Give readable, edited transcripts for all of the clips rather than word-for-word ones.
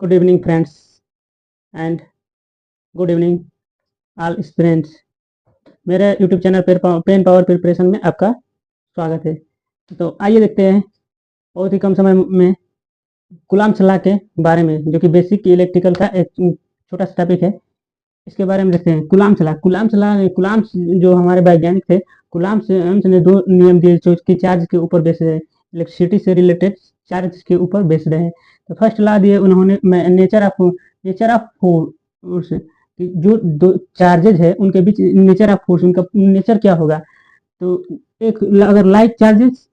Good evening friends and good evening all students. मेरे YouTube channel pen power preparation में आपका स्वागत है। तो आइए देखते हैं बहुत ही कम समय में कूलाम्ब लॉ के बारे में, जो कि बेसिक इलेक्ट्रिकल का एक छोटा सा टॉपिक है। इसके बारे में देखते हैं। कूलाम्ब जो हमारे वैज्ञानिक थे, कूलाम्ब ने दो नियम दिए जो कि चार्ज के ऊपर बेस्ड है, इलेक्ट्रिसिटी से रिलेटेड चार्ज के ऊपर बेस्ड है। तो फर्स्ट लॉ दिए उन्होंने नेचर ऑफ फोर्स, जो दो चार्जेज है उनके बीच नेचर ऑफ फोर्स, उनका नेचर क्या होगा। तो एक अगर लाइक चार्जेस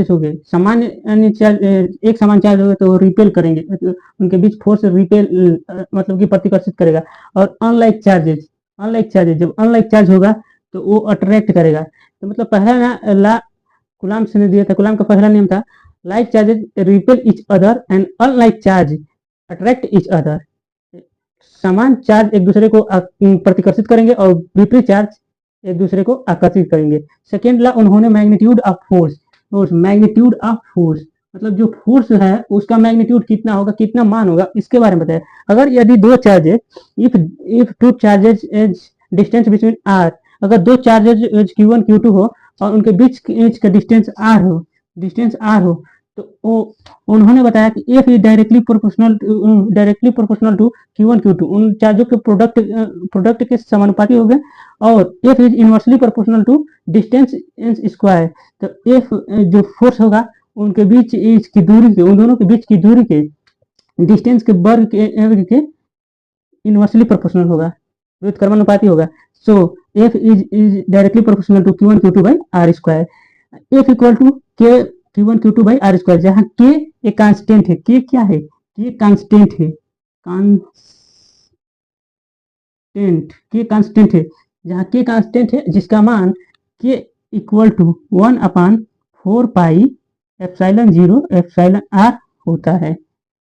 हो गए, सामान्य चार्ज, एक समान चार्ज होगा तो रिपेल करेंगे, तो उनके बीच फोर्स रिपेल मतलब कि प्रतिकर्षित करेगा। और अनलाइक चार्जेस जब अनलाइक चार्ज होगा तो वो अट्रैक्ट करेगा। तो मतलब पहला ला कूलाम्ब ने दिया था, कूलाम्ब का पहला नियम था like charges repel each other and unlike charge attract each other. समान चार्ज एक दूसरे को प्रतिकर्षित करेंगे और विपरीत चार्ज एक दूसरे को आकर्षित करेंगे। सेकेंड ला उन्होंने मैग्नीट्यूड ऑफ फोर्स मतलब जो फोर्स है उसका मैग्नीट्यूड कितना होगा, कितना मान होगा, इसके बारे में बताया। अगर यदि दो charges if two charges as distance between R, अगर दो चार्जेज Q1 Q2 हो और उनके बीच का डिस्टेंस आर हो तो वो उन्होंने बताया कि F is directly proportional to Q1 Q2, उन चार्जों के प्रोडक्ट के समानुपाती हो गए। और F is inversely proportional to distance square. तो एफ जो फोर्स होगा उनके बीच की दूरी के, उन दोनों के बीच की दूरी के डिस्टेंस के वर्ग के इनवर्सली प्रोपोर्शनल होगा, व्युत्क्रमानुपाती होगा। So F is directly proportional to Q1 Q2 by R square. F equal to K Q1 Q2 by R square, जहाँ के एक कांस्टेंट है। के क्या है? के कांस्टेंट है, जहाँ के कांस्टेंट है, जिसका मान k equal to 1/4 pi epsilon 0 epsilon R होता है।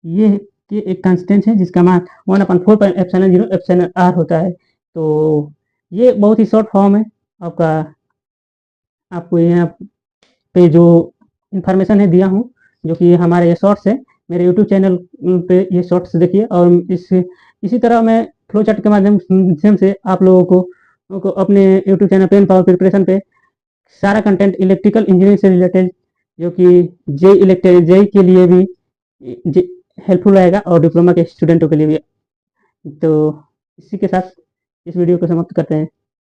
ये के एक कांस्टेंट है जिसका मान 1/4 पाई एप्सिलॉन 0 एप्सिलॉन आर होता है। तो ये बहुत ही शॉर्ट फॉर्म है आपका, आपको यहाँ पे जो इंफॉर्मेशन है दिया हूँ, जो कि हमारे ये शॉर्ट्स है। मेरे यूट्यूब चैनल पे ये शॉर्ट्स देखिए, और इसी तरह मैं फ्लो चार्ट के माध्यम से आप लोगों को अपने YouTube channel pen power preparation पे सारा कंटेंट इलेक्ट्रिकल इंजीनियरिंग से रिलेटेड, जो कि जेई के लिए भी हेल्पफुल रहेगा और डिप्लोमा के स्टूडेंटों के लिए भी। तो इसी के साथ इस वीडियो को समाप्त करते हैं।